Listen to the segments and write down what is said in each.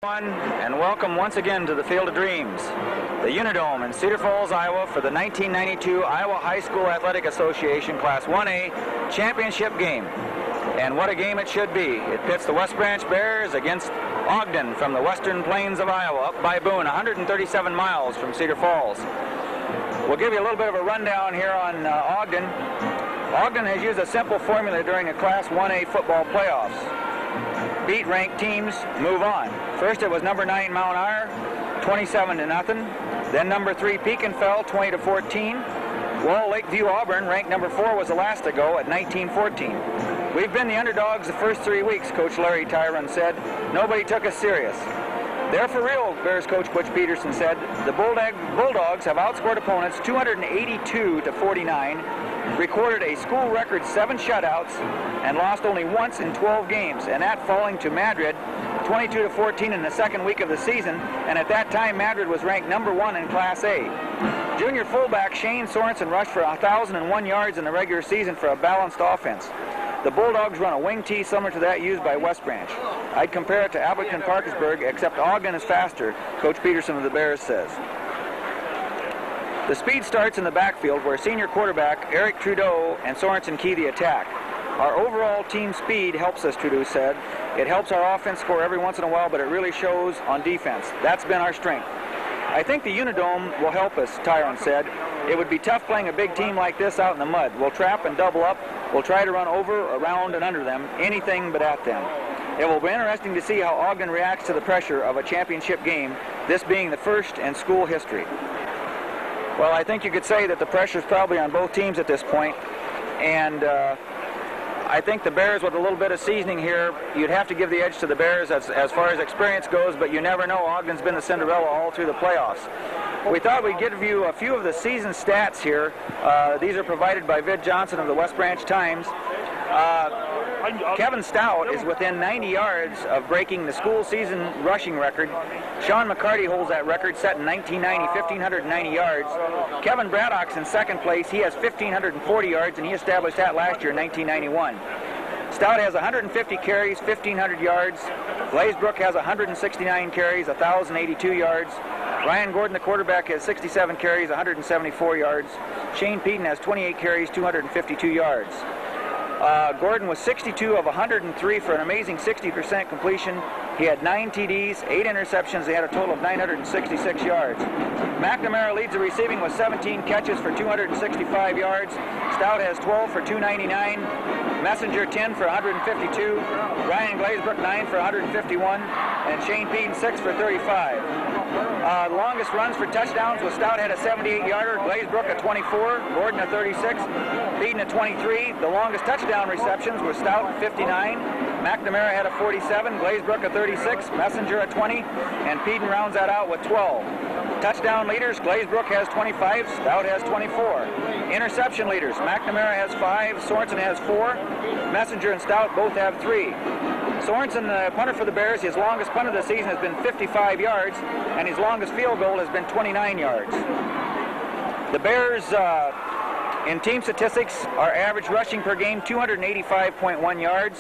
And welcome once again to the Field of Dreams, the Unidome in Cedar Falls, Iowa for the 1992 Iowa High School Athletic Association Class 1A Championship game. And what a game it should be. It pits the West Branch Bears against Ogden from the western plains of Iowa, up by Boone, 137 miles from Cedar Falls. We'll give you a little bit of a rundown here on Ogden. Ogden has used a simple formula during the Class 1A football playoffs. Beat ranked teams, move on. First it was number 9 Mount Ayr, 27-0. Then number 3 Pekin fell, 20-14. Wall Lakeview Auburn, ranked number 4, was the last to go at 19-14. We've been the underdogs the first 3 weeks, Coach Larry Tyron said. Nobody took us serious. They're for real, Bears coach Butch Peterson said. The Bulldogs have outscored opponents 282-49, recorded a school record 7 shutouts, and lost only once in 12 games, and that falling to Madrid 22-14 in the second week of the season, and at that time Madrid was ranked number 1 in Class A. Junior fullback Shane Sorensen rushed for 1,001 yards in the regular season for a balanced offense. The Bulldogs run a wing tee similar to that used by West Branch. I'd compare it to Appleton-Parkersburg, except Ogden is faster, Coach Peterson of the Bears says. The speed starts in the backfield where senior quarterback Eric Trudeau and Sorensen key the attack. Our overall team speed helps us, Trudeau said. It helps our offense score every once in a while, but it really shows on defense. That's been our strength. I think the Unidome will help us, Tyron said. It would be tough playing a big team like this out in the mud. We'll trap and double up. We'll try to run over, around, and under them, anything but at them. It will be interesting to see how Ogden reacts to the pressure of a championship game, this being the first in school history. Well, I think you could say that the pressure is probably on both teams at this point, and I think the Bears, with a little bit of seasoning here, you'd have to give the edge to the Bears as far as experience goes, but you never know. Ogden's been the Cinderella all through the playoffs. We thought we'd give you a few of the season stats here. These are provided by Vid Johnson of the West Branch Times. Kevin Stout is within 90 yards of breaking the school season rushing record. Sean McCarty holds that record set in 1990, 1,590 yards. Kevin Braddock's in second place. He has 1,540 yards, and he established that last year in 1991. Stout has 150 carries, 1,500 yards. Glazebrook has 169 carries, 1,082 yards. Ryan Gordon, the quarterback, has 67 carries, 174 yards. Shane Peden has 28 carries, 252 yards. Gordon was 62 of 103 for an amazing 60% completion. He had 9 TDs, 8 interceptions. They had a total of 966 yards. McNamara leads the receiving with 17 catches for 265 yards. Stout has 12 for 299. Messenger 10 for 152. Ryan Glazebrook 9 for 151. And Shane Peden 6 for 35. The longest runs for touchdowns was Stout had a 78-yarder, Glazebrook a 24, Gordon a 36, Peden a 23. The longest touchdown receptions were Stout 59, McNamara had a 47, Glazebrook a 36, Messenger a 20, and Peden rounds that out with 12. Touchdown leaders, Glazebrook has 25, Stout has 24. Interception leaders, McNamara has 5, Sorensen has 4, Messenger and Stout both have 3. Sorensen, the punter for the Bears, his longest punt of the season has been 55 yards, and his longest field goal has been 29 yards. The Bears, in team statistics, are average rushing per game 285.1 yards,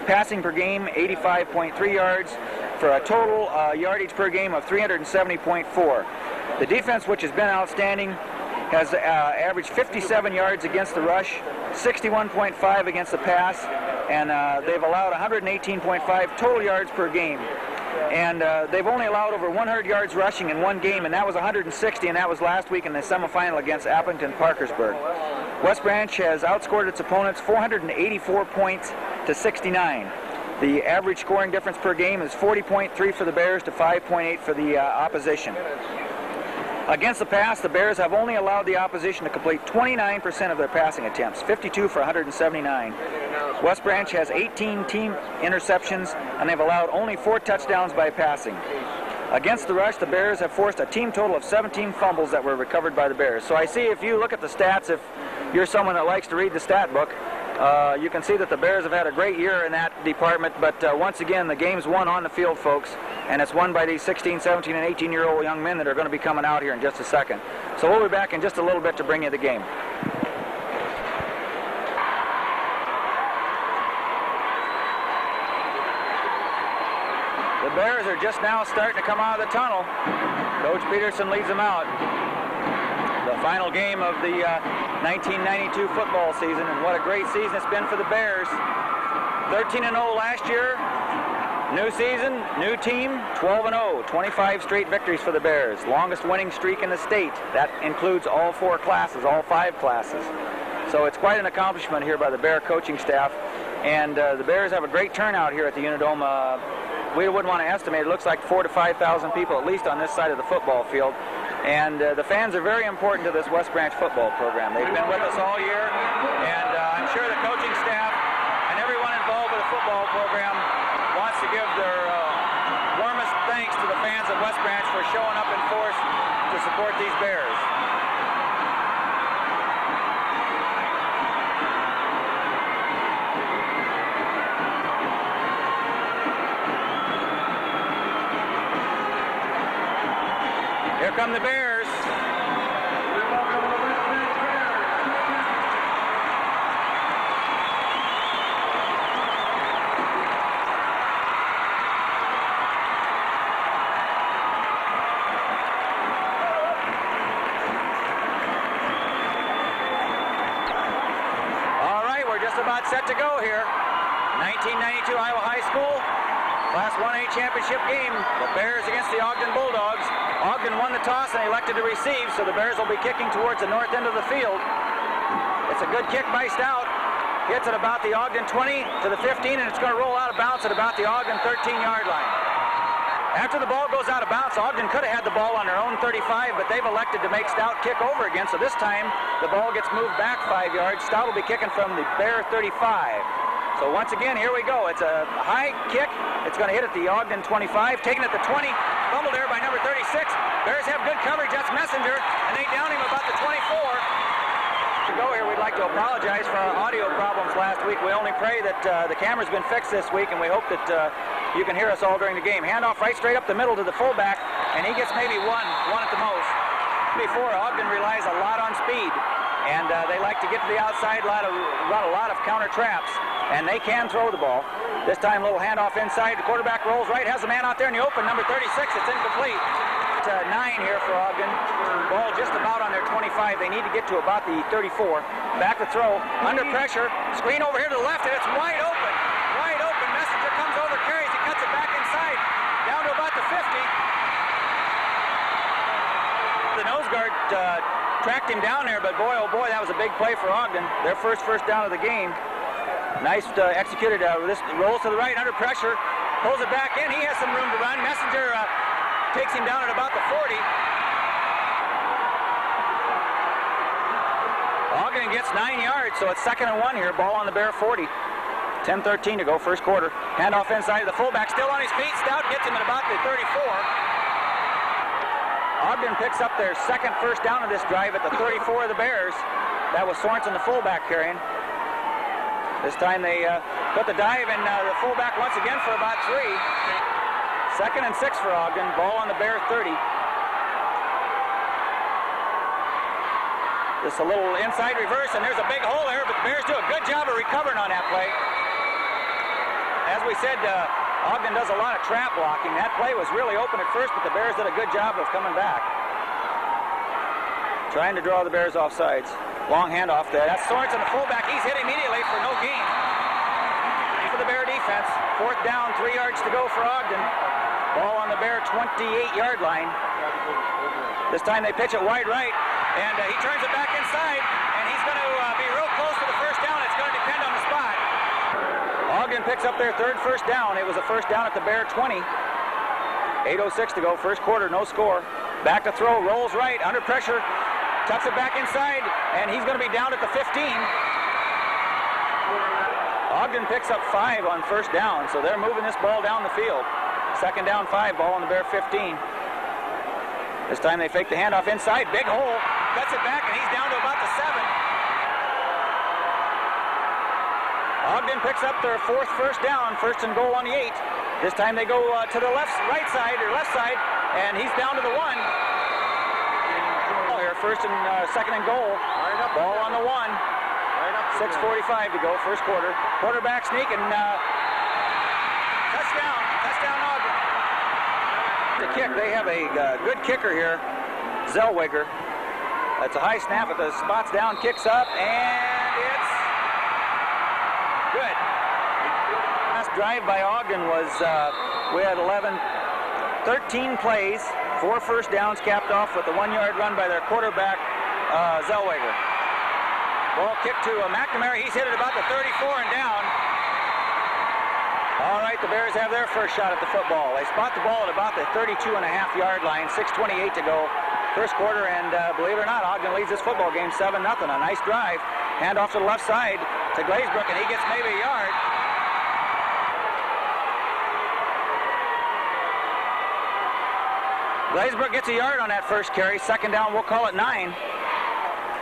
passing per game 85.3 yards, for a total yardage per game of 370.4. The defense, which has been outstanding, has averaged 57 yards against the rush, 61.5 against the pass, and they've allowed 118.5 total yards per game. And they've only allowed over 100 yards rushing in one game, and that was 160, and that was last week in the semifinal against Appleton-Parkersburg. West Branch has outscored its opponents 484 points to 69. The average scoring difference per game is 40.3 for the Bears to 5.8 for the opposition. Against the pass, the Bears have only allowed the opposition to complete 29% of their passing attempts, 52 for 179. West Branch has 18 team interceptions, and they've allowed only 4 touchdowns by passing. Against the rush, the Bears have forced a team total of 17 fumbles that were recovered by the Bears. So I see, if you look at the stats, if you're someone that likes to read the stat book, you can see that the Bears have had a great year in that department, but once again, the game's won on the field, folks, and it's won by these 16, 17, and 18-year-old young men that are going to be coming out here in just a second. So we'll be back in just a little bit to bring you the game. The Bears are just now starting to come out of the tunnel. Coach Peterson leads them out. The final game of the 1992 football season, and what a great season it's been for the Bears. 13-0 last year. New season, new team, 12-0, 25 straight victories for the Bears. Longest winning streak in the state. That includes all 4 classes, all 5 classes. So it's quite an accomplishment here by the Bear coaching staff. And the Bears have a great turnout here at the Unidome. We wouldn't want to estimate. It looks like 4,000 to 5,000 people at least on this side of the football field. And the fans are very important to this West Branch football program. They've been with us all year, and I'm sure the coaching staff and everyone involved with the football program wants to give their warmest thanks to the fans of West Branch for showing up in force to support these Bears. Here come the Bears. All right, we're just about set to go here. 1992 Iowa High School Class 1A championship game. The Bears against the Ogden Bulldogs. Ogden won the toss and elected to receive, so the Bears will be kicking towards the north end of the field. It's a good kick by Stout. Hits at about the Ogden 20 to the 15, and it's going to roll out of bounds at about the Ogden 13-yard line. After the ball goes out of bounds, Ogden could have had the ball on their own 35, but they've elected to make Stout kick over again, so this time the ball gets moved back 5 yards. Stout will be kicking from the Bear 35. So once again, here we go. It's a high kick. It's going to hit at the Ogden 25, taken at the 20, fumbled there by number 36. Bears have good coverage. That's Messenger, and they down him about the 24. To go here, we'd like to apologize for our audio problems last week. We only pray that the camera's been fixed this week, and we hope that you can hear us all during the game. Handoff right straight up the middle to the fullback, and he gets maybe one at the most. Before, Ogden relies a lot on speed, and they like to get to the outside, run a lot of counter traps, and they can throw the ball. This time, a little handoff inside. The quarterback rolls right, has a man out there in the open, number 36. It's incomplete. It's 9 here for Ogden. Ball just about on their 25. They need to get to about the 34. Back to throw, under pressure. Screen over here to the left, and it's wide open. Wide open. Messenger comes over, carries. He cuts it back inside, down to about the 50. The nose guard tracked him down there, but boy, oh boy, that was a big play for Ogden. Their first down of the game. Nice executed. This rolls to the right, under pressure. Pulls it back in. He has some room to run. Messenger takes him down at about the 40. Ogden gets 9 yards, so it's 2nd and 1 here. Ball on the Bear 40. 10-13 to go, first quarter. Handoff inside. The fullback still on his feet. Stout gets him at about the 34. Ogden picks up their second first down of this drive at the 34 of the Bears. That was Sorensen, the fullback, carrying. This time they put the dive, and the fullback once again for about 3. 2nd and 6 for Ogden. Ball on the Bear 30. Just a little inside reverse, and there's a big hole there, but the Bears do a good job of recovering on that play. As we said, Ogden does a lot of trap blocking. That play was really open at first, but the Bears did a good job of coming back. Trying to draw the Bears off sides. Long handoff there. That's Sorensen, the fullback. He's hit immediately for no gain. For the Bear defense. 4th down, 3 yards to go for Ogden. Ball on the Bear 28-yard line. This time they pitch it wide right, and he turns it back inside, and he's going to be real close to the first down. It's going to depend on the spot. Ogden picks up their 3rd first down. It was a first down at the Bear 20. 8:06 to go, first quarter, no score. Back to throw, rolls right, under pressure. Tucks it back inside, and he's going to be down at the 15. Ogden picks up 5 on first down, so they're moving this ball down the field. 2nd down, 5, ball on the Bear 15. This time they fake the handoff inside, big hole, cuts it back, and he's down to about the 7. Ogden picks up their 4th first down, 1st and goal on the 8. This time they go to the left side, and he's down to the 1. Here, 1st and 2nd and goal. Ball on the 1. 6:45 to go, first quarter. Quarterback sneak, and touchdown Ogden. to kick. They have a good kicker here, Zellweger. That's a high snap at the spots down, kicks up, and it's good. Last drive by Ogden was, we had 13 plays, 4 first downs, capped off with a 1-yard run by their quarterback, Zellweger. Ball kicked to McNamara. He's hit it about the 34 and down. All right, the Bears have their first shot at the football. They spot the ball at about the 32.5-yard line, 6:28 to go, first quarter, and believe it or not, Ogden leads this football game 7-0. A nice drive. Hand off to the left side to Glazebrook, and he gets maybe a yard. Glazebrook gets a yard on that first carry. Second down, we'll call it 9.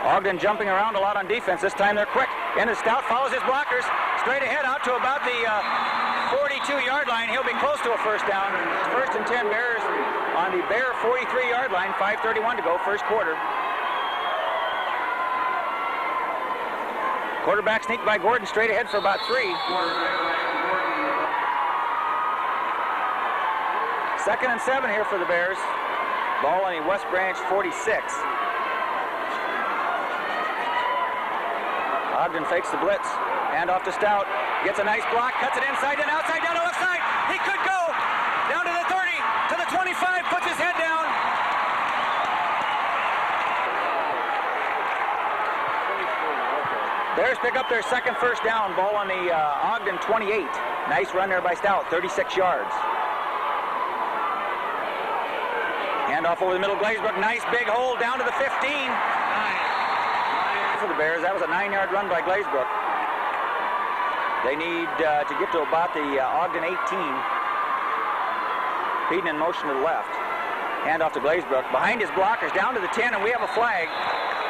Ogden jumping around a lot on defense. This time they're quick. Into Stout, follows his blockers. Straight ahead out to about the 42-yard line. He'll be close to a first down. First and 10 Bears on the Bear 43-yard line. 5:31 to go, first quarter. Quarterback sneak by Gordon, straight ahead for about 3. Second and 7 here for the Bears. Ball on the West Branch 46. Ogden fakes the blitz. Hand off to Stout. Gets a nice block. Cuts it inside and outside down the left side. He could go down to the 30, to the 25. Puts his head down. Bears pick up their second first down. Ball on the Ogden 28. Nice run there by Stout. 36 yards. Hand off over the middle. Glazebrook. Nice big hole down to the 15. For the Bears, that was a 9-yard run by Glazebrook. They need to get to about the Ogden 18. Peden in motion to the left. Hand off to Glazebrook. Behind his blockers, down to the 10, and we have a flag.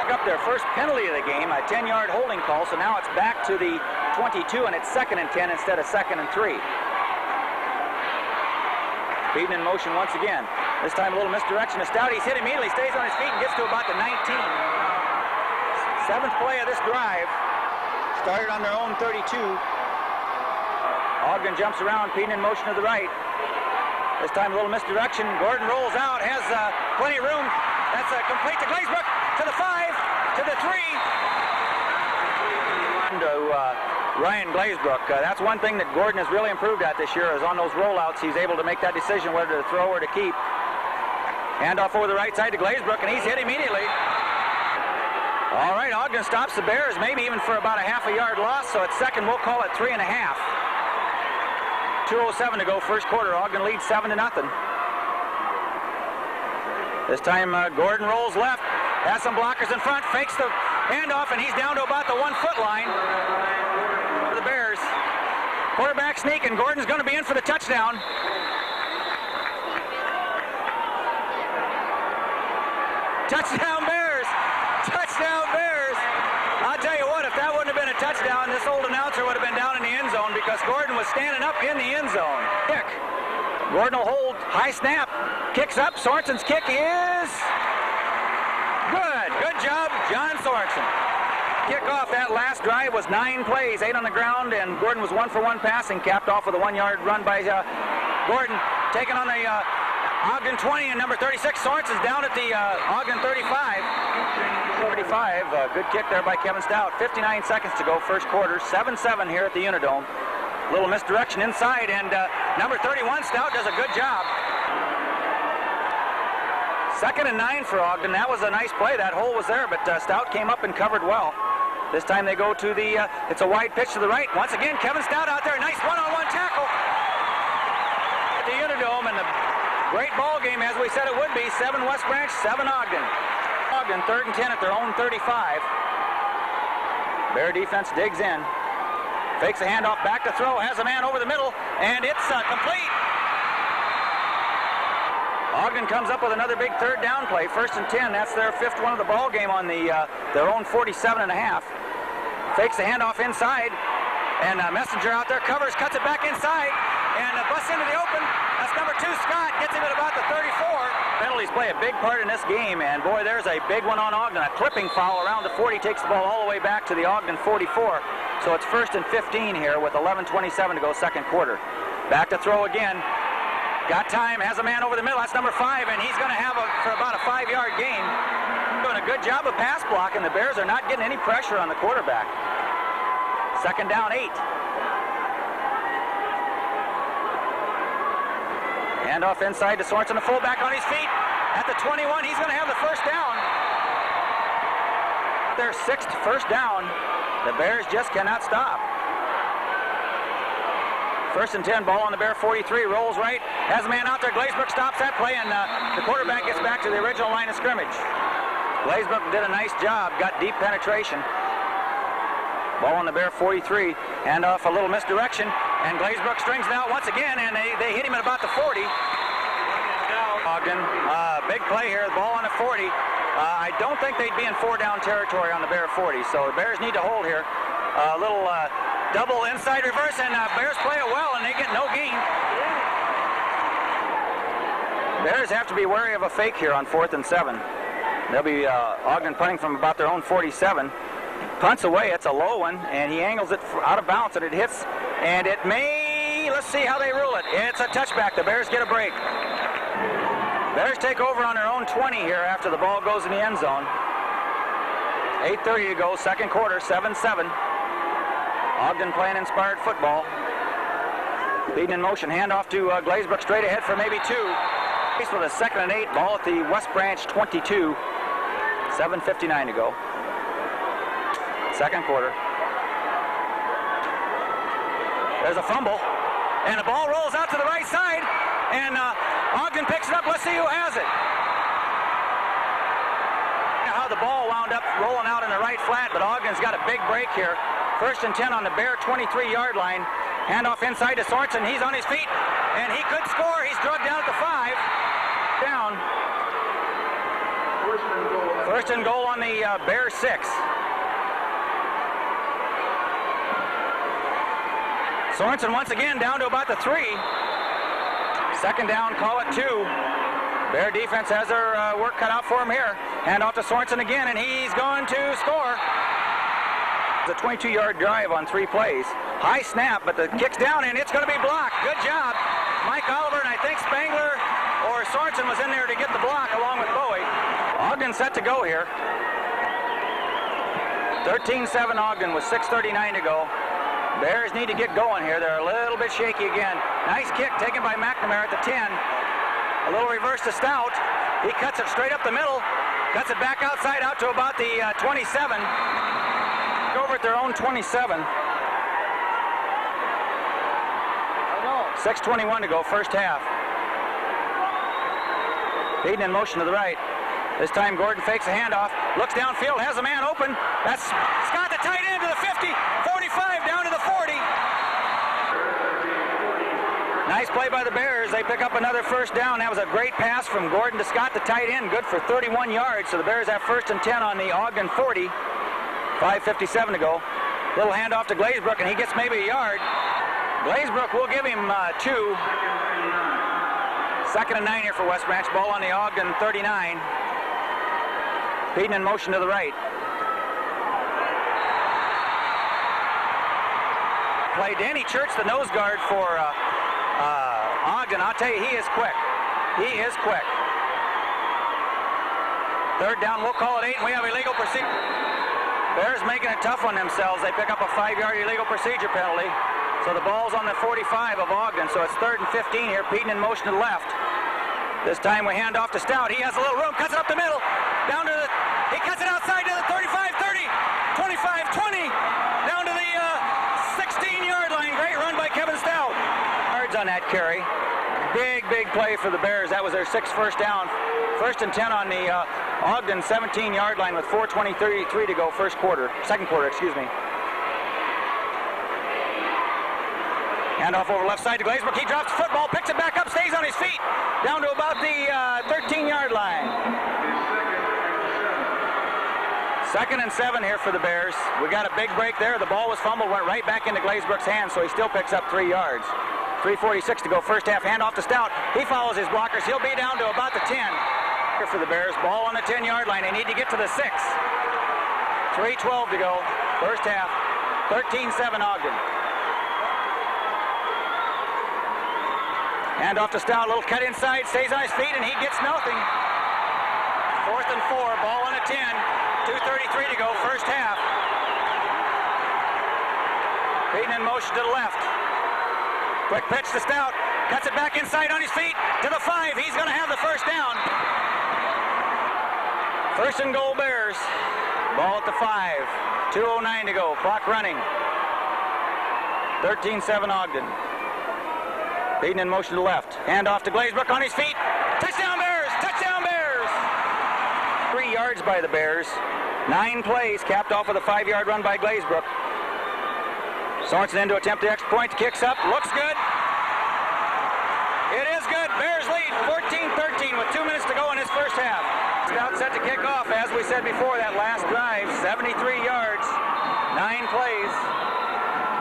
Up their first penalty of the game, a 10-yard holding call, so now it's back to the 22, and it's 2nd and 10 instead of 2nd and 3. Peden in motion once again. This time a little misdirection to Stout. He's hit immediately, stays on his feet, and gets to about the 19. 7th play of this drive. Started on their own 32. Ogden jumps around, Peden in motion to the right. This time a little misdirection. Gordon rolls out, has plenty of room. That's complete to Glazebrook, to the 5, to the 3. To Ryan Glazebrook. That's one thing that Gordon has really improved at this year, is on those rollouts. He's able to make that decision whether to throw or to keep. Hand off over the right side to Glazebrook, and he's hit immediately. All right, Ogden stops the Bears, maybe even for about a half-a-yard loss, so at second, we'll call it 3.5. 2:07 to go, first quarter. Ogden leads 7-0. This time, Gordon rolls left, has some blockers in front, fakes the handoff, and he's down to about the 1-foot line for the Bears. Quarterback sneak, and Gordon's going to be in for the touchdown. Touchdown, Bears! Touchdown, Bears! I'll tell you what, if that wouldn't have been a touchdown, this old announcer would have been down in the end zone because Gordon was standing up in the end zone. Kick. Gordon will hold, high snap, kicks up. Sorensen's kick is good. Good job, John Sorensen. Kickoff that last drive was 9 plays, 8 on the ground, and Gordon was 1 for 1 passing, capped off with a 1-yard run by Gordon, taken on the Ogden 20 and number 36. Sorensen's down at the Ogden 35. 35, good kick there by Kevin Stout. 59 seconds to go, first quarter. 7-7 here at the Unidome. Little misdirection inside, and number 31, Stout, does a good job. 2nd and 9 for Ogden. That was a nice play. That hole was there, but Stout came up and covered well. This time they go to the, it's a wide pitch to the right. Once again, Kevin Stout out there. Nice one-on-one tackle at the Unidome, and the great ball game, as we said it would be. 7 West Branch, 7 Ogden. Ogden 3rd and 10 at their own 35. Bear defense digs in. Fakes a handoff, back to throw, has a man over the middle, and it's complete. Ogden comes up with another big 3rd down play. 1st and 10, that's their 5th one of the ball game on the their own 47.5. Fakes a handoff inside, and Messenger out there covers, cuts it back inside, and busts into the open. That's number 2, Scott, gets him at about the 34. Penalties play a big part in this game, and boy, there's a big one on Ogden. A clipping foul around the 40 takes the ball all the way back to the Ogden 44. So it's 1st and 15 here with 11:27 to go, second quarter. Back to throw again. Got time, has a man over the middle. That's number 5, and he's going to have for about a 5-yard gain. Doing a good job of pass blocking. The Bears are not getting any pressure on the quarterback. Second down, 8. Handoff inside to Sorensen, the fullback on his feet. At the 21, he's going to have the first down. Their 6th first down. The Bears just cannot stop. First and 10, ball on the Bear 43, rolls right, has a man out there. Glazebrook stops that play, and the quarterback gets back to the original line of scrimmage. Glazebrook did a nice job, got deep penetration. Ball on the Bear 43, and off a little misdirection, and Glazebrook strings it out once again, and they hit him at about the 40. Ogden, big play here, the ball on the 40. I don't think they'd be in 4-down territory on the Bear 40, so the Bears need to hold here. A little double inside reverse, and Bears play it well, and they get no gain. Bears have to be wary of a fake here on 4th and 7. They'll be Ogden punting from about their own 47. Punts away, it's a low one, and he angles it out of bounds, and it hits, and it may, let's see how they rule it. It's a touchback. The Bears get a break. Bears take over on their own 20 here after the ball goes in the end zone. 8:30 to go, second quarter, 7-7. Ogden playing inspired football. Leading in motion, handoff to Glazebrook straight ahead for maybe 2. With a 2nd and 8, ball at the West Branch 22. 7:59 to go. Second quarter. There's a fumble, and the ball rolls out to the right side, and Ogden picks it up. Let's see who has it. How the ball wound up rolling out in the right flat, but Ogden's got a big break here. First and 10 on the Bear 23-yard line. Handoff inside to Sorensen. He's on his feet, and he could score. He's drugged down at the 5. Down. First and goal on the Bear 6. Sorensen once again down to about the 3. Second down, call it 2. Bear defense has their work cut out for him here. Hand off to Sorensen again, and he's going to score. It's a 22-yard drive on 3 plays. High snap, but the kick's down, and it's going to be blocked. Good job. Mike Oliver, and I think Spangler or Sorensen was in there to get the block along with Bowie. Ogden set to go here. 13-7 Ogden with 6:39 to go. Bears need to get going here. They're a little bit shaky again. Nice kick taken by McNamara at the 10. A little reverse to Stout. He cuts it straight up the middle. Cuts it back outside out to about the 27. Over at their own 27. 6:21 to go, first half. Hayden in motion to the right. This time Gordon fakes a handoff, looks downfield, has a man open. That's Scott, the tight end, to the 50, 45, down to the 40. Nice play by the Bears. They pick up another first down. That was a great pass from Gordon to Scott, the tight end, good for 31 yards. So the Bears have first and 10 on the Ogden 40. 5:57 to go. Little handoff to Glazebrook, and he gets maybe a yard. Glazebrook will give him 2. Second and 9 here for West Branch. Ball on the Ogden 39. Peden in motion to the right. Play Danny Church, the nose guard for Ogden. I'll tell you, he is quick. He is quick. Third down, we'll call it 8, and we have illegal procedure. Bears making it tough on themselves. They pick up a 5-yard illegal procedure penalty. So the ball's on the 45 of Ogden. So it's 3rd and 15 here. Peden in motion to the left. This time we hand off to Stout. He has a little room, cuts it up the middle. Down to the, he cuts it outside to the 35, 30, 25, 20. Down to the 16-yard line. Great run by Kevin Stout. Yards on that carry. Big play for the Bears. That was their 6th first down. First and 10 on the Ogden 17-yard line with 4:23 to go, second quarter, excuse me. Handoff over left side to Glazebrook. He drops the football, picks it back up, stays on his feet, down to about the 13-yard line. 2nd and 7 here for the Bears. We got a big break there. The ball was fumbled, went right back into Glazebrook's hands, so he still picks up 3 yards. 3:46 to go, first half. Handoff to Stout. He follows his blockers. He'll be down to about the 10. For the Bears, ball on the 10-yard line. They need to get to the 6. 3:12 to go, first half. 13-7 Ogden. Hand off to Stout, little cut inside, stays on his feet, and he gets nothing. 4th and 4, ball on a 10. 2:33 to go, first half. Peyton in motion to the left. Quick pitch to Stout. Cuts it back inside on his feet to the 5. He's going to have the first down. First and goal, Bears. Ball at the 5. 2:09 to go. Clock running. 13-7 Ogden. Peyton in motion to the left. Hand off to Glazebrook on his feet. Touchdown Bears! Touchdown Bears! 3 yards by the Bears. 9 plays, capped off with a 5-yard run by Glazebrook. Sorensen in to attempt the extra point. Kicks up. Looks good. It is good. Bears lead 14-13 with 2 minutes to go in this first half. Stout set to kick off. As we said before, that last drive, 73 yards, 9 plays.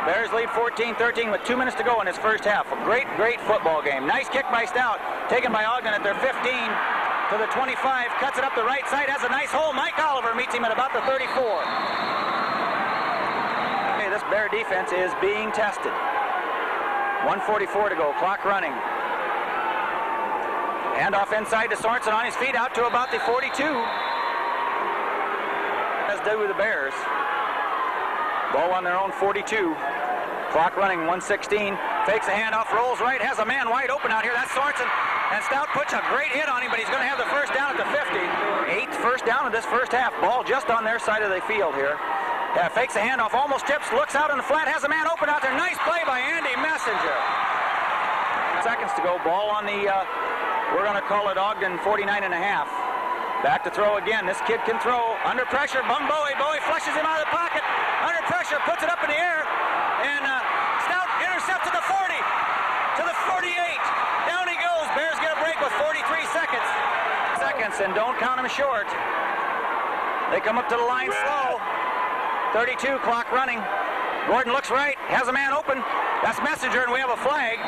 Bears lead 14-13 with 2 minutes to go in this first half. A great, great football game. Nice kick by Stout. Taken by Ogden at their 15 to the 25. Cuts it up the right side. Has a nice hole. Mike Oliver meets him at about the 34. This Bear defense is being tested. 1:44 to go. Clock running. Hand off inside to Sorensen on his feet out to about the 42. Let's do with the Bears. Ball on their own 42. Clock running, 1:16. Fakes a handoff, rolls right, has a man wide open out here. That's Sorensen. And Stout puts a great hit on him, but he's going to have the first down at the 50. 8th first down of this first half. Ball just on their side of the field here. Fakes a handoff, almost tips, looks out on the flat, has a man open out there. Nice play by Andy Messenger. Seconds to go. Ball on the, we're going to call it Ogden 49.5. Back to throw again. This kid can throw. Under pressure, Bowie. Bowie flushes him out of the pocket. Under pressure, puts it up in the air. And Stout intercepts to the 40. To the 48. Down he goes. Bears get a break with 43 seconds. And don't count him short. They come up to the line slow. 32, clock running. Gordon looks right, has a man open. That's Messenger, and we have a flag.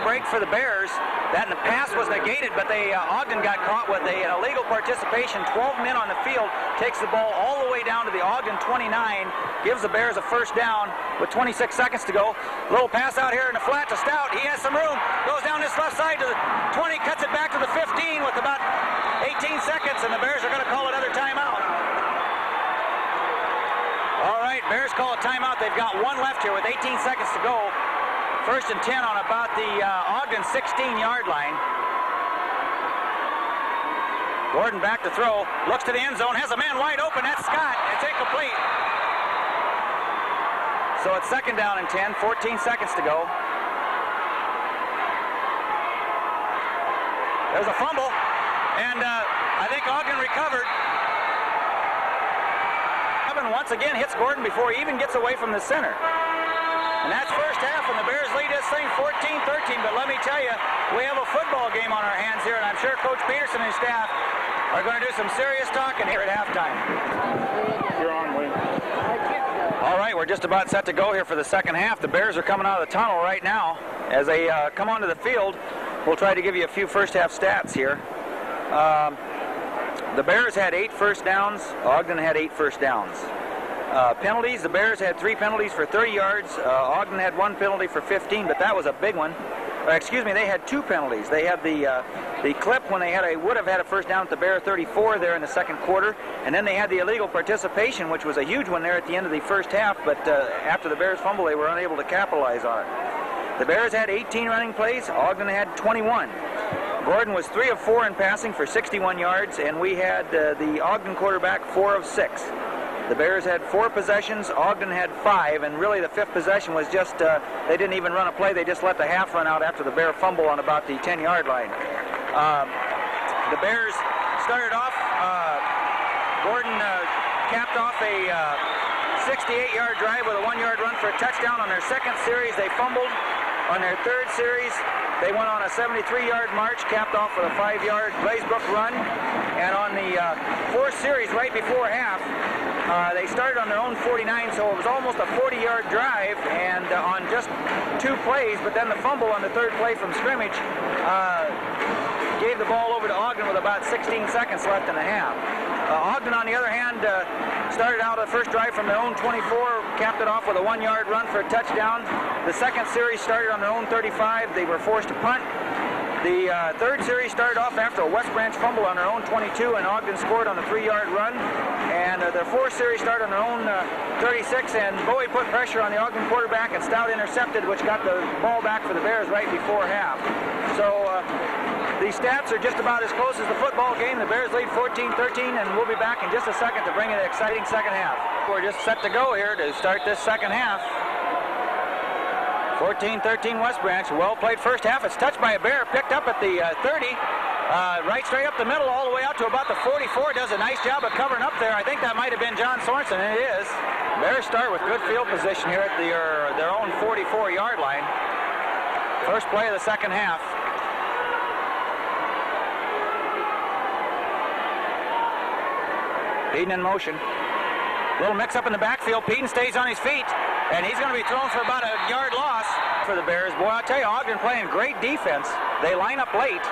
Break for the Bears. That in the pass was negated, but Ogden got caught with an illegal participation. 12 men on the field. Takes the ball all the way down to the Ogden 29. Gives the Bears a first down with 26 seconds to go. Little pass out here in the flat to Stout. He has some room. Goes down this left side to the 20. Cuts it back to the 15 with about 18 seconds, and the Bears are going to call another timeout. All right, Bears call a timeout. They've got 1 left here with 18 seconds to go. First and 10 on about the Ogden 16-yard line. Gordon back to throw. Looks to the end zone. Has a man wide open. That's Scott. It's incomplete. So it's second down and 10. 14 seconds to go. There's a fumble. And I think Ogden recovered. Once again hits Gordon before he even gets away from the center. And that's first half, and the Bears lead this thing 14-13. But let me tell you, we have a football game on our hands here, and I'm sure Coach Peterson and his staff are going to do some serious talking here at halftime. You're on, Wayne. All right, we're just about set to go here for the second half. The Bears are coming out of the tunnel right now. As they come onto the field, we'll try to give you a few first half stats here. The Bears had 8 first downs. Ogden had 8 first downs. Penalties, the Bears had 3 penalties for 30 yards. Ogden had 1 penalty for 15, but that was a big one. Excuse me, they had 2 penalties. They had the clip when they would have had a first down at the Bear 34 there in the second quarter, and then they had the illegal participation, which was a huge one there at the end of the first half, but after the Bears fumble, they were unable to capitalize on it. The Bears had 18 running plays. Ogden had 21. Gordon was 3 of 4 in passing for 61 yards, and we had the Ogden quarterback 4 of 6. The Bears had 4 possessions. Ogden had 5, and really the 5th possession was just, they didn't even run a play. They just let the half run out after the Bear fumble on about the 10-yard line. The Bears started off, Gordon capped off a 68-yard drive with a 1-yard run for a touchdown. On their second series, they fumbled. On their third series, they went on a 73-yard march, capped off with a 5-yard Glazebrook run. And on the fourth series, right before half, they started on their own 49, so it was almost a 40-yard drive, and on just 2 plays, but then the fumble on the third play from scrimmage gave the ball over to Ogden with about 16 seconds left in the half. Ogden, on the other hand, started out the first drive from their own 24, capped it off with a 1-yard run for a touchdown. The second series started on their own 35. They were forced to punt. The third series started off after a West Branch fumble on their own 22, and Ogden scored on a 3-yard run. And their fourth series started on their own 36, and Bowie put pressure on the Ogden quarterback, and Stout intercepted, which got the ball back for the Bears right before half. So the stats are just about as close as the football game. The Bears lead 14-13, and we'll be back in just a second to bring you the exciting second half. We're just set to go here to start this second half. 14-13 West Branch. Well played first half. It's touched by a Bear, picked up at the 30, right straight up the middle, all the way out to about the 44. Does a nice job of covering up there. I think that might have been John Sorensen, and it is. Bears start with good field position here at their own 44-yard line. First play of the second half. Peden in motion. Little mix-up in the backfield. Peden stays on his feet, and he's going to be thrown for about a yard loss for the Bears. Boy, I'll tell you, Ogden playing great defense. They line up late.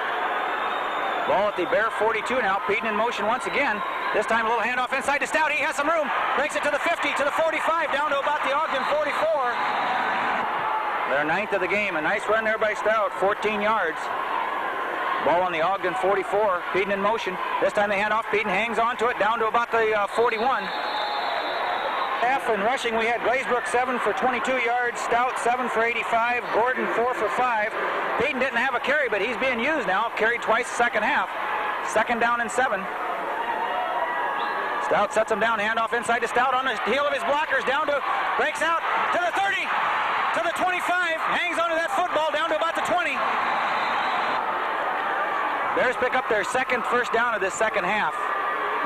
Ball at the Bear 42 now. Peden in motion once again. This time a little handoff inside to Stout. He has some room. Breaks it to the 50, to the 45, down to about the Ogden 44. Their 9th of the game. A nice run there by Stout, 14 yards. Ball on the Ogden 44. Peden in motion. This time they hand off. Peden hangs on to it, down to about the 41. Half in rushing, we had Glazebrook 7 for 22 yards, Stout 7 for 85, Gordon 4 for 5. Peden didn't have a carry, but he's being used now. Carried twice second half. Second down and 7. Stout sets him down, handoff inside to Stout on the heel of his blockers, down to, breaks out to the 30, to the 25, hangs onto that football down to about the 20. Bears pick up their second first down of this second half.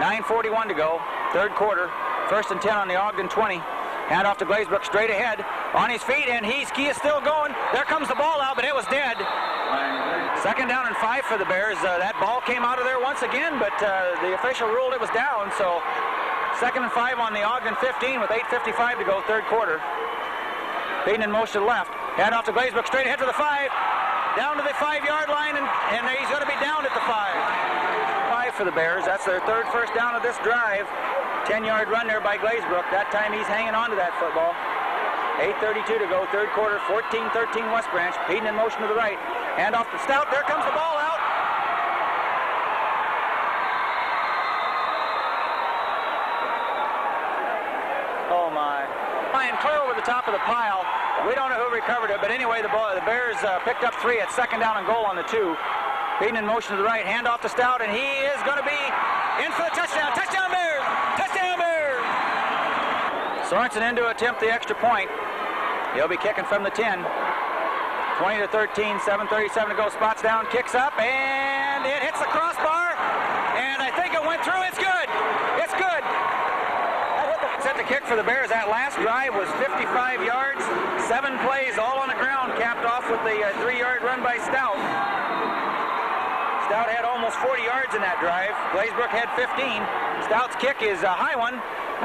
9:41 to go, third quarter. First and 10 on the Ogden 20. Hand off to Glazebrook straight ahead. On his feet, and he is still going. There comes the ball out, but it was dead. Second down and 5 for the Bears. That ball came out of there once again, but the official ruled it was down. So second and 5 on the Ogden 15 with 8:55 to go, third quarter. Peden in motion left. Hand off to Glazebrook straight ahead to the 5. Down to the 5-yard line, and he's going to be down at the 5. 5 for the Bears. That's their third first down of this drive. 10-yard run there by Glazebrook. That time he's hanging on to that football. 8:32 to go, third quarter, 14-13 West Branch. Peden in motion to the right. Hand off to Stout. There comes the ball out. Oh, my. Flying clear over the top of the pile. We don't know who recovered it, but anyway, the Bears picked up 3 at second down and goal on the 2. Peden in motion to the right. Hand off to Stout, and he is going to be in for the touchdown. Touchdown, Bears! Touchdown, Bears! Sorensen in to attempt the extra point. He'll be kicking from the 10. 20-13, 7:37 to go. Spots down, kicks up, and it hits the crossbar. And I think it went through. It's good. It's good. Set to kick for the Bears. That last drive was 55 yards, 7 plays, all on the ground, capped off with the 3-yard run by Stout. Stout had almost 40 yards in that drive. Glazebrook had 15. Stout's kick is a high one,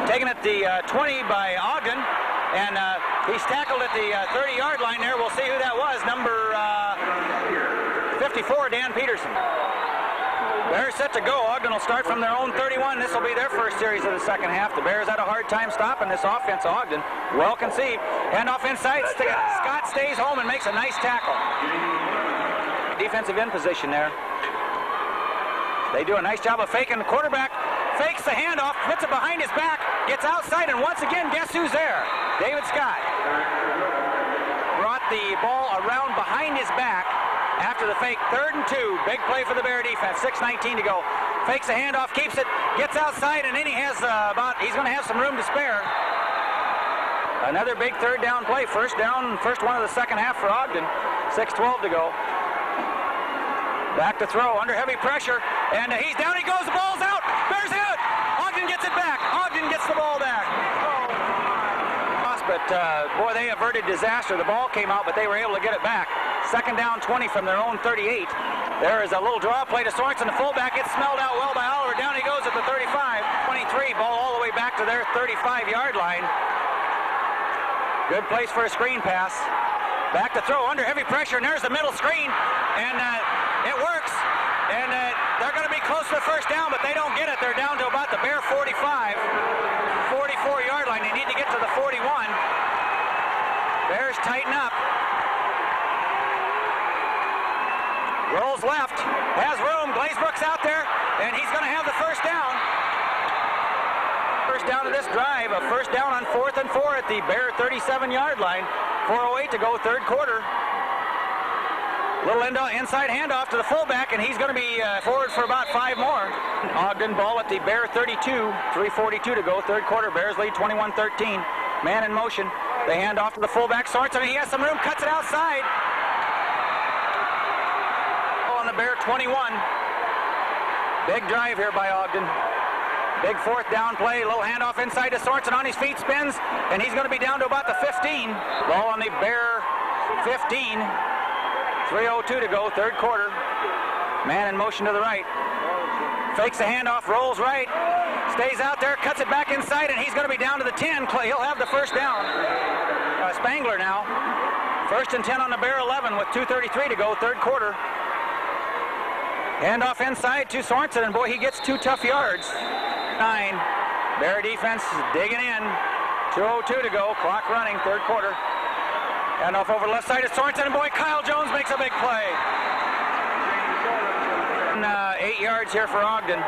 taken at the 20 by Ogden, and he's tackled at the 30-yard line there. We'll see who that was. Number 54, Dan Peterson. Bears set to go. Ogden will start from their own 31. This will be their first series of the second half. The Bears had a hard time stopping this offense. Ogden, well conceived. Handoff inside. Scott stays home and makes a nice tackle. Defensive end position there. They do a nice job of faking. The quarterback fakes the handoff, puts it behind his back, gets outside, and once again, guess who's there? David Scott. Brought the ball around behind his back after the fake. 3rd and 2. Big play for the Bear defense. 6:19 to go. Fakes the handoff, keeps it, gets outside, and then he has he's going to have some room to spare. Another big third down play. First down, first one of the second half for Ogden. 6:12 to go. Back to throw, under heavy pressure, and he's down, he goes, the ball's out, Bears have it! Ogden gets it back, Ogden gets the ball back. But, boy, they averted disaster. The ball came out, but they were able to get it back. Second down, 20 from their own 38. There is a little draw play to Sorensen, the fullback. It's smelled out well by Oliver. Down he goes at the 35. 23, ball all the way back to their 35-yard line. Good place for a screen pass. Back to throw, under heavy pressure, and there's the middle screen, and it works. And they're going to be close to the first down, but they don't get it. They're down to about the Bear 45, 44-yard line. They need to get to the 41. Bears tighten up. Rolls left, has room. Glazebrook's out there, and he's going to have the first down. First down of this drive, a first down on 4th and 4 at the Bear 37-yard line. 4:08 to go, third quarter. Little inside handoff to the fullback, and he's going to be forward for about 5 more. Ogden ball at the Bear 32, 3:42 to go, third quarter. Bears lead 21-13. Man in motion. They hand off to the fullback, Sorensen, and he has some room, cuts it outside. On the Bear 21. Big drive here by Ogden. Big fourth down play, little handoff inside to Sorensen, on his feet, spins, and he's going to be down to about the 15. Ball on the Bear 15. 3:02 to go, third quarter. Man in motion to the right. Fakes the handoff, rolls right, stays out there, cuts it back inside, and he's going to be down to the 10. He'll have the first down. Spangler now. First and 10 on the Bear 11 with 2:33 to go, third quarter. Handoff inside to Sorensen, and boy, he gets 2 tough yards. 9. Bear defense is digging in. 2:02 to go, clock running, third quarter. Handoff over the left side to Sorensen, and boy, Kyle Jones makes a big play. 8 yards here for Ogden.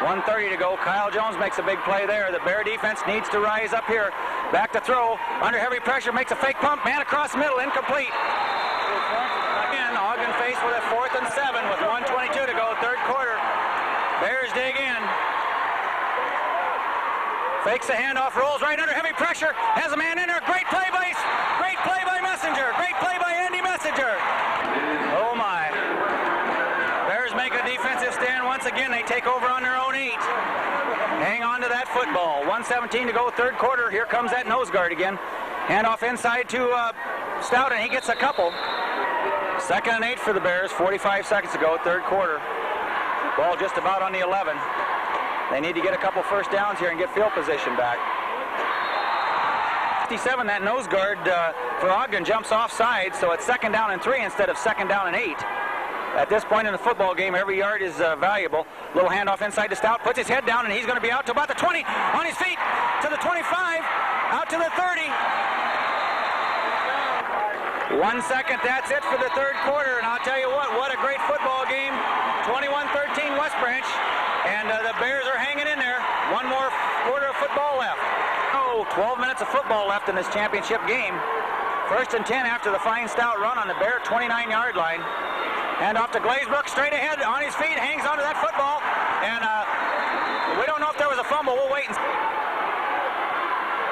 1:30 to go. Kyle Jones makes a big play there. The Bear defense needs to rise up here. Back to throw. Under heavy pressure, makes a fake pump. Man across the middle, incomplete. Again, Ogden faced with a 4th and 7 with 1:22 to go, third quarter. Bears dig in. Fakes the handoff, rolls right under heavy pressure. Has a man in there. Great play by Messenger. Great play by Andy Messenger. Oh my. Bears make a defensive stand once again. They take over on their own 8. Hang on to that football. 1:17 to go, third quarter. Here comes that nose guard again. Handoff inside to Stout, and he gets a couple. 2nd and 8 for the Bears. 45 seconds to go, third quarter. Ball just about on the 11. They need to get a couple first downs here and get field position back. 57, that nose guard for Ogden jumps offside, so it's 2nd down and 3 instead of 2nd down and 8. At this point in the football game, every yard is valuable. Little handoff inside to Stout, puts his head down, and he's going to be out to about the 20, on his feet, to the 25, out to the 30. 1 second, that's it for the third quarter, and I'll tell you what a great football game. 21-13 West Branch, and the Bears are hanging in there. One more quarter of football left. 12 minutes of football left in this championship game. 1st and 10 after the fine Stout run on the Bear 29-yard line. And off to Glazebrook, straight ahead, on his feet, hangs onto that football, and we don't know if there was a fumble. We'll wait and see.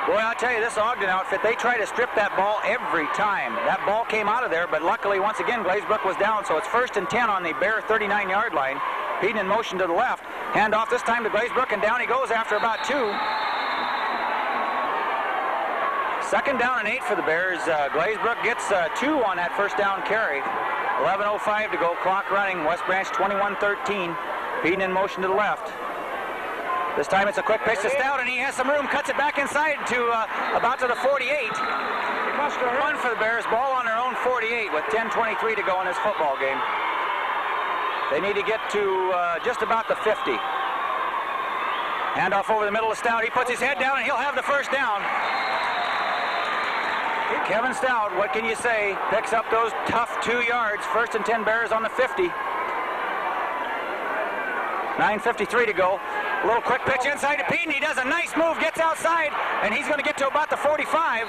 Boy, I'll tell you, this Ogden outfit, they try to strip that ball every time. That ball came out of there, but luckily, once again, Glazebrook was down, so it's 1st and 10 on the Bear 39-yard line. Peden in motion to the left. Hand off this time to Glazebrook, and down he goes after about 2. 2nd down and 8 for the Bears. Glazebrook gets 2 on that first down carry. 11:05 to go, clock running. West Branch 21-13. Peden in motion to the left. This time it's a quick pitch to Stout, and he has some room, cuts it back inside to about to the 48. Run for the Bears, ball on their own 48 with 10:23 to go in this football game. They need to get to just about the 50. Handoff over the middle of Stout. He puts his head down, and he'll have the first down. Kevin Stout, what can you say? Picks up those tough 2 yards. 1st and 10 Bears on the 50. 9:53 to go. A little quick pitch inside to Peden. He does a nice move, gets outside, and he's going to get to about the 45.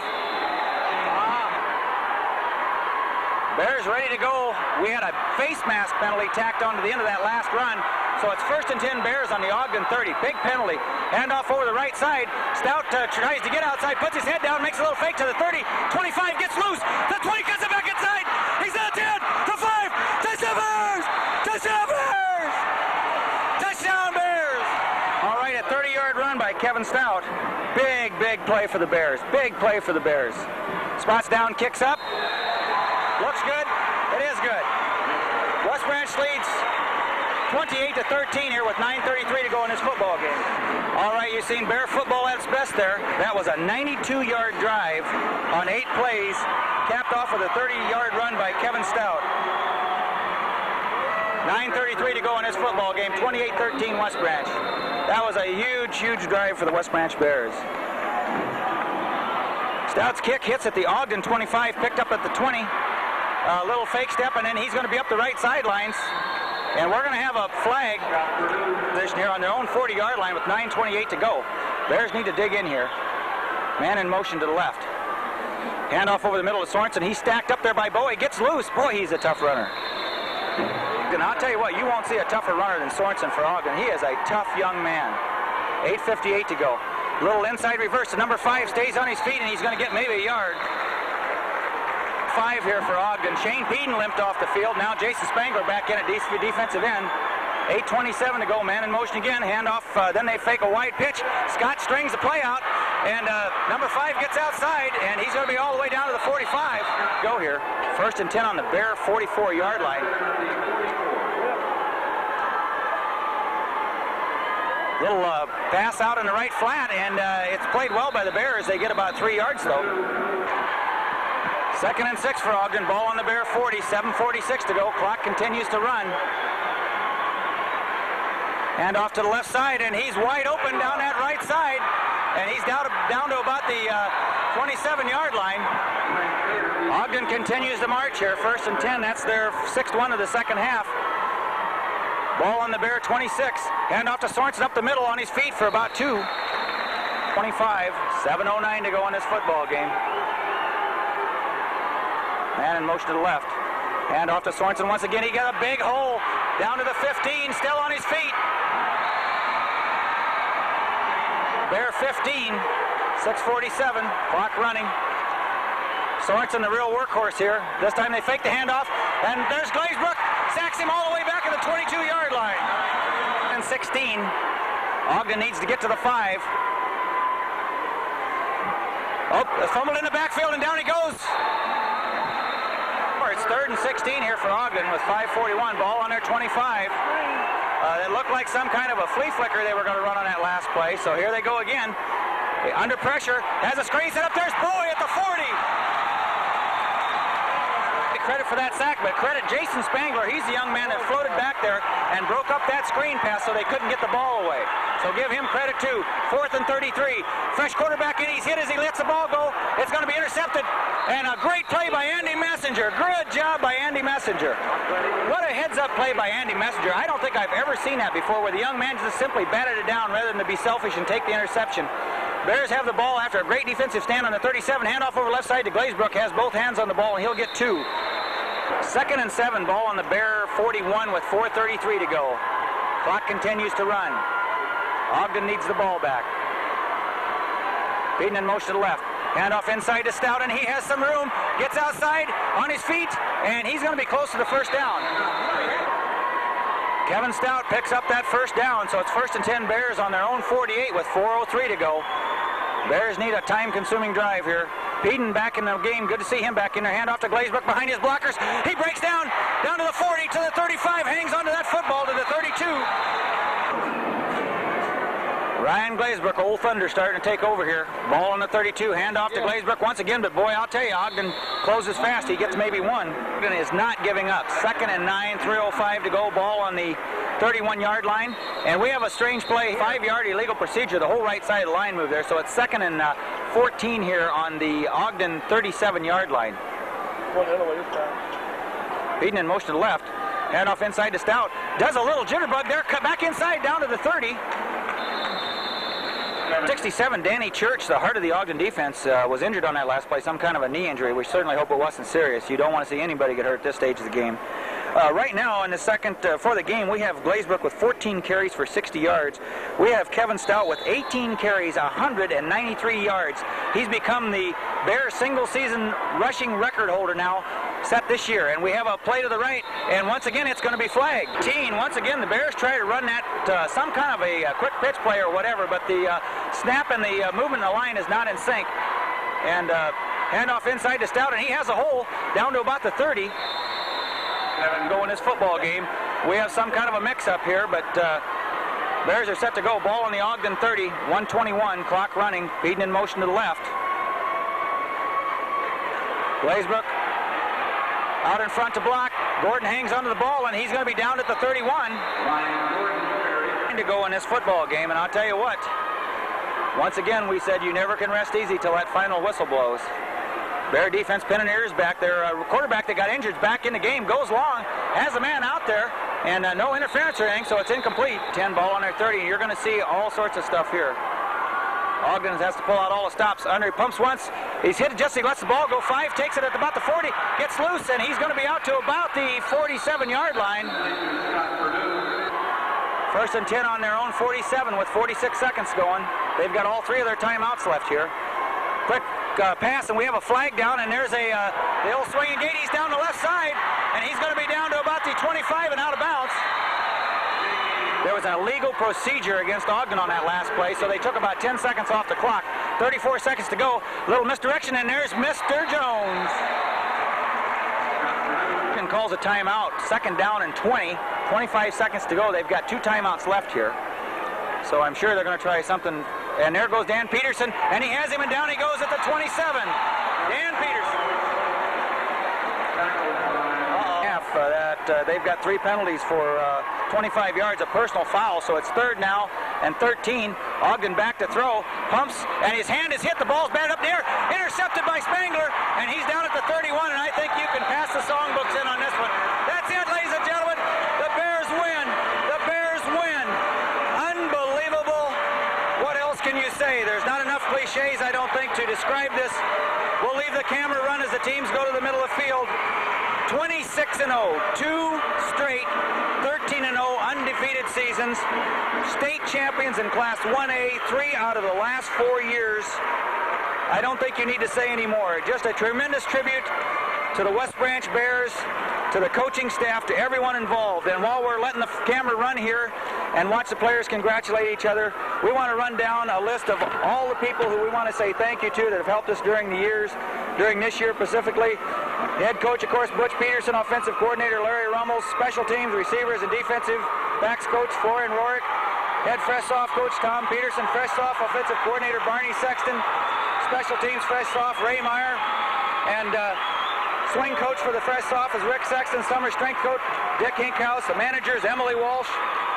Bears ready to go. We had a face mask penalty tacked onto the end of that last run. So it's 1st and 10 Bears on the Ogden 30. Big penalty. Handoff over the right side. Stout tries to get outside, puts his head down, makes a little fake to the 30. 25 gets loose. The 20 gets it back inside. He's at the 10. The 5. Touchdown Bears! Touchdown Bears! Touchdown Bears! All right, a 30-yard run by Kevin Stout. Big play for the Bears. Big play for the Bears. Spots down, kicks up. Looks good. It is good. West Branch leads 28-13 here with 9:33 to go in this football game. All right, you've seen Bear football at its best there. That was a 92-yard drive on 8 plays, capped off with a 30-yard run by Kevin Stout. 9:33 to go in this football game. 28-13 West Branch. That was a huge drive for the West Branch Bears. Stout's kick hits at the Ogden 25, picked up at the 20. A little fake step, and then he's going to be up the right sidelines. And we're going to have a flag position here on their own 40-yard line with 9:28 to go. Bears need to dig in here. Man in motion to the left. Handoff over the middle to Sorensen. He's stacked up there by Bowe. He gets loose. Boy, he's a tough runner. And I'll tell you what, you won't see a tougher runner than Sorensen for Ogden. He is a tough young man. 8:58 to go. Little inside reverse. The number 5 stays on his feet, and he's going to get maybe a yard. 5 here for Ogden. Shane Peden limped off the field. Now Jason Spangler back in at defensive end. 8:27 to go. Man in motion again. Handoff. Then they fake a wide pitch. Scott strings the play out. And number 5 gets outside. And he's going to be all the way down to the 45. Go here. 1st and 10 on the Bear 44-yard line. Little pass out in the right flat. And it's played well by the Bears. They get about 3 yards, though. 2nd and 6 for Ogden. Ball on the Bear 40. 7:46 to go. Clock continues to run. And off to the left side, and he's wide open down that right side. And he's down to about the 27-yard line. Ogden continues to march here. 1st and 10. That's their 6th one of the second half. Ball on the Bear 26. Hand off to Sorensen up the middle on his feet for about 2. 25. 7:09 to go in this football game. Man in motion to the left. Hand off to Sorensen once again. He got a big hole down to the 15, still on his feet. Bear 15, 6:47, clock running. Sorensen, the real workhorse here. This time they fake the handoff, and there's Glazebrook. Sacks him all the way back at the 22-yard line. And 16. Ogden needs to get to the 5. Oh, it's fumbled in the backfield, and down he goes. It's 3rd and 16 here for Ogden with 5:41. Ball on their 25. It looked like some kind of a flea flicker they were going to run on that last play. So here they go again. Under pressure. Has a screen set up. There's Bowie at the 40. Credit for that sack, but credit Jason Spangler. He's the young man that floated back there and broke up that screen pass so they couldn't get the ball away. So give him credit too. 4th and 33. Fresh quarterback in. He's hit as he lets the ball go. It's going to be intercepted. And a great play by Andy Messenger. Good job by Andy Messenger. What a heads-up play by Andy Messenger. I don't think I've ever seen that before, where the young man just simply batted it down rather than to be selfish and take the interception. Bears have the ball after a great defensive stand on the 37. Handoff over left side to Glazebrook. Has both hands on the ball, and he'll get 2. 2nd and 7. Ball on the Bear 41 with 4:33 to go. Clock continues to run. Ogden needs the ball back. Peden in motion to the left. Handoff inside to Stout, and he has some room. Gets outside on his feet, and he's going to be close to the 1st down. Kevin Stout picks up that 1st down, so it's 1st and 10 Bears on their own 48 with 4:03 to go. Bears need a time-consuming drive here. Peden back in the game. Good to see him back in there. Hand off to Glazebrook behind his blockers. He breaks down to the 40, to the 35, hangs onto that football to the 32. Ryan Glazebrook, Old Thunder, starting to take over here. Ball on the 32. Hand off to Glazebrook once again, but boy, I'll tell you, Ogden closes fast. He gets maybe 1. Ogden is not giving up. 2nd and 9, 3:05 to go. Ball on the 31-yard line. And we have a strange play, 5-yard illegal procedure. The whole right side of the line moved there. So it's 2nd and 14 here on the Ogden 37-yard line. Peden in motion to the left. Hand off inside to Stout. Does a little jitterbug there. Cut back inside down to the 30. 67, Danny Church, the heart of the Ogden defense, was injured on that last play, some kind of a knee injury. We certainly hope it wasn't serious. You don't want to see anybody get hurt at this stage of the game. Right now, in the second, for the game, we have Glazebrook with 14 carries for 60 yards. We have Kevin Stout with 18 carries, 193 yards. He's become the Bears single-season rushing record holder now, set this year. And we have a play to the right, and once again, it's going to be flagged. Once again, the Bears try to run that, some kind of a quick pitch play or whatever, but the snap and the movement in the line is not in sync. And handoff inside to Stout, and he has a hole down to about the 30. Go in this football game. We have some kind of a mix-up here, but Bears are set to go. Ball on the Ogden 30, 1:21, clock running. Peden in motion to the left. Glazebrook out in front to block. Gordon hangs onto the ball, and he's going to be down at the 31. To go in this football game, and I'll tell you what, once again we said you never can rest easy till that final whistle blows. Bear defense pinning ears back. Their quarterback that got injured is back in the game, goes long, has a man out there, and no interference or anything, so it's incomplete. 10 ball on their 30. You're going to see all sorts of stuff here. Ogden has to pull out all the stops. Under, he pumps once. He's hit it just as he lets the ball go. 5, takes it at about the 40, gets loose, and he's going to be out to about the 47-yard line. First and 10 on their own 47 with 46 seconds going. They've got all 3 of their timeouts left here. Quick pass, and we have a flag down, and there's the old swinging gate. He's down the left side, and he's going to be down to about the 25 and out of bounds. There was an illegal procedure against Ogden on that last play, so they took about 10 seconds off the clock. 34 seconds to go. Little misdirection, and there's Mr. Jones. And calls a timeout. Second down and 20. 25 seconds to go. They've got 2 timeouts left here. So I'm sure they're going to try something. And there goes Dan Peterson, and he has him, and down he goes at the 27. Dan Peterson. They've got 3 penalties for 25 yards, a personal foul, so it's 3rd now and 13. Ogden back to throw, pumps, and his hand is hit. The ball's batted up in the air, intercepted by Spangler, and he's down at the 31, and I think you can pass the songbooks in on this one. That's it, ladies and gentlemen. The Bears win. The Bears win. Unbelievable. What else can you say? There's not enough cliches, I don't think, to describe this. We'll leave the camera run as the teams go to the middle of the field. 26-0, 2 straight, 13-0 undefeated seasons. State champions in Class 1A, 3 out of the last 4 years. I don't think you need to say any more. Just a tremendous tribute to the West Branch Bears, to the coaching staff, to everyone involved. And while we're letting the camera run here and watch the players congratulate each other, we want to run down a list of all the people who we want to say thank you to that have helped us during the years, during this year specifically. Head coach, of course, Butch Peterson. Offensive coordinator, Larry Rummels. Special teams, receivers, and defensive backs coach, Florian Rorick. Head fresh-off coach, Tom Peterson. Fresh-off offensive coordinator, Barney Sexton. Special teams fresh-off, Ray Meyer. And swing coach for the fresh-off is Rick Sexton. Summer strength coach, Dick Hinkhouse. The managers, Emily Walsh,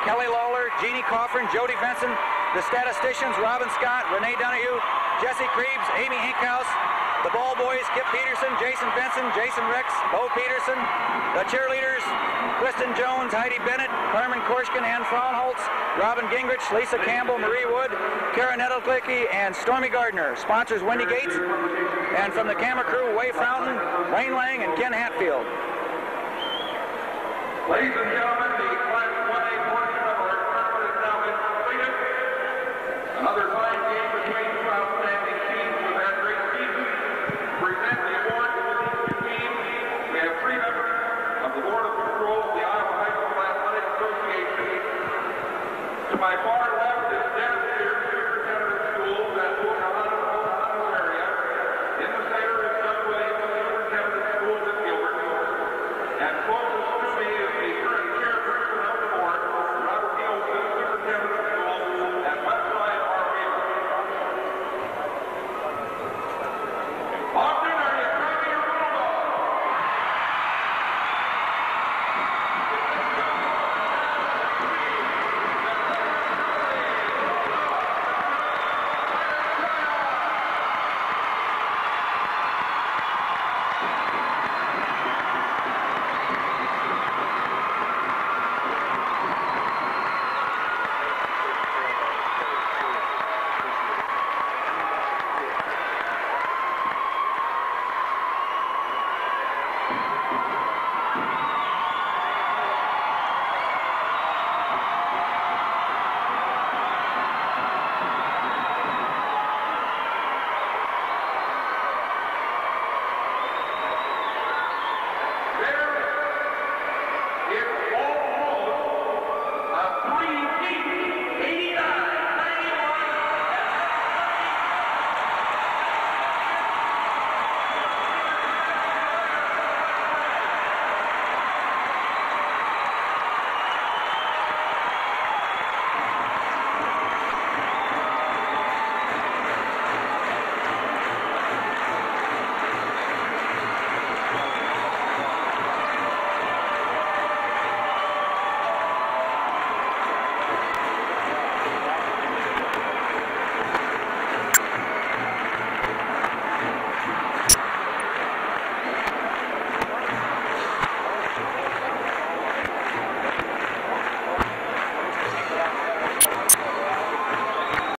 Kelly Lawler, Jeannie Coffrin, Jody Benson. The statisticians, Robin Scott, Renee Donahue, Jesse Krebs, Amy Hinkhouse. The ball boys, Kip Peterson, Jason Benson, Jason Ricks, Bo Peterson. The cheerleaders, Kristen Jones, Heidi Bennett, Carmen Korshkin, Ann Fraunholtz, Robin Gingrich, Lisa Campbell, Marie Wood, Karen Nettleclicky, and Stormy Gardner. Sponsors, Wendy Gates. And from the camera crew, Wade Fountain, Wayne Lang, and Ken Hatfield. Ladies and gentlemen, the Class 1A portion of our tournament has now been completed. Another fine game between 2 outstanding teams who have had great seasons. Present the award to these 2 teams. We have 3 members of the Board of Control of the Iowa High School Athletic Association. To my far